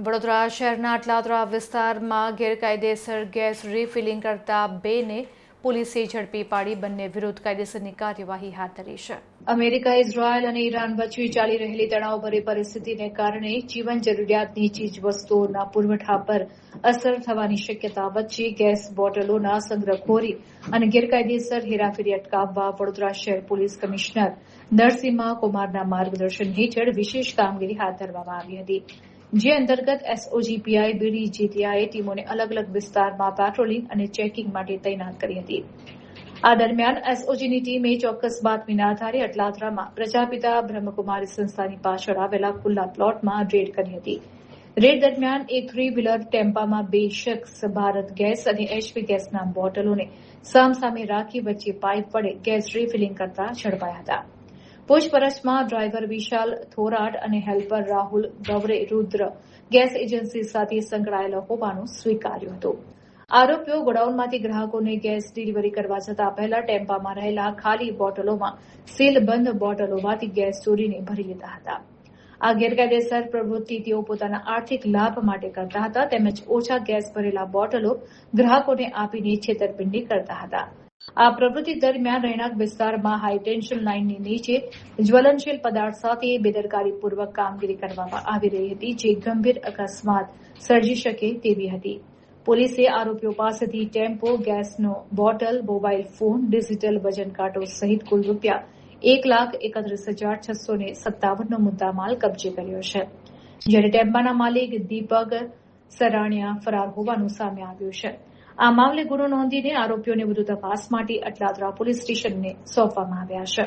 વડોદરા શહેરના અટલાદરા વિસ્તારમાં ગેરકાયદેસર ગેસ રીફિલિંગ કરતા બેને પોલીસે ઝડપી પાડી બંને વિરુદ્ધ કાયદેસરની કાર્યવાહી હાથ ધરી છે. અમેરિકા, ઇઝરાયલ અને ઈરાન વચ્ચે ચાલી રહેલી તણાવભરી પરિસ્થિતિને કારણે જીવન જરૂરિયાતની ચીજવસ્તુઓના પુરવઠા પર અસર થવાની શક્યતા વચ્ચે ગેસ બોટલોના સંગ્રહખોરી અને ગેરકાયદેસર હેરાફેરી અટકાવવા વડોદરા શહેર પોલીસ કમિશનર નરસિમ્હા કુમારના માર્ગદર્શન હેઠળ વિશેષ કામગીરી હાથ ધરવામાં આવી હતી. જે અંતર્ગત એસઓજી બીડી જેટીઆઈએ ટીમોને અલગ અલગ વિસ્તારમાં પેટ્રોલિંગ અને ચેકિંગ માટે તૈનાત કરી હતી. આ દરમિયાન એસઓજીની ટીમે ચોક્કસ બાતમીના આધારે અટલાદરામાં પ્રજાપિતા બ્રહ્મકુમારી સંસ્થાની પાછળ આવેલા ખુલ્લા પ્લોટમાં રેડ કરી હતી. રેડ દરમિયાન એક 3 વ્હીલર ટેમ્પામાં 2 શખ્સ ભારત ગેસ અને એચપી ગેસના બોટલોને સામસામે રાખી વચ્ચે પાઇપ વડે ગેસ રીફિલિંગ કરતા ઝડપાયા હતા. પૂછપરછમાં ડ્રાઈવર વિશાલ થોરાટ અને હેલ્પર રાહુલ ગવરે રુદ્ર ગેસ એજન્સી સાથે સંકળાયેલા હોવાનું સ્વીકાર્યું હતું. આરોપીઓ ગોડાઉનમાંથી ગ્રાહકોને ગેસ ડિલિવરી કરવા જતા પહેલા ટેમ્પામાં રહેલા ખાલી બોટલોમાં સીલબંધ બોટલોમાંથી ગેસ ચોરીને ભરી લેતા હતા. આ ગેરકાયદેસર પ્રવૃત્તિ તેઓ પોતાના આર્થિક લાભ માટે કરતા હતા તેમજ ઓછા ગેસ ભરેલા બોટલો ગ્રાહકોને આપીને છેતરપિંડી કરતા હતા. આ પ્રવૃત્તિ દરમિયાન રહેણાંક વિસ્તારમાં હાઈ ટેન્શન લાઇનની નીચે જ્વલનશીલ પદાર્થ સાથે બેદરકારીપૂર્વક કામગીરી કરવામાં આવી રહી હતી જે ગંભીર અકસ્માત સર્જી શકે તેવી હતી. પોલીસે આરોપીઓ પાસેથી ટેમ્પો, ગેસનો બોટલ, મોબાઈલ ફોન, ડિજિટલ વજન કાંટો સહિત કુલ ₹1,31,657નો મુદ્દામાલ કબજે કર્યો છે. જ્યારે ટેમ્પાના માલિક દીપક સરાણિયા ફરાર હોવાનું સામે આવ્યું છે. આ મામલે ગુનો નોંધીને આરોપીઓને વધુ તપાસ માટે અટલાદરા પોલીસ સ્ટેશનને સોંપવામાં આવ્યા છે.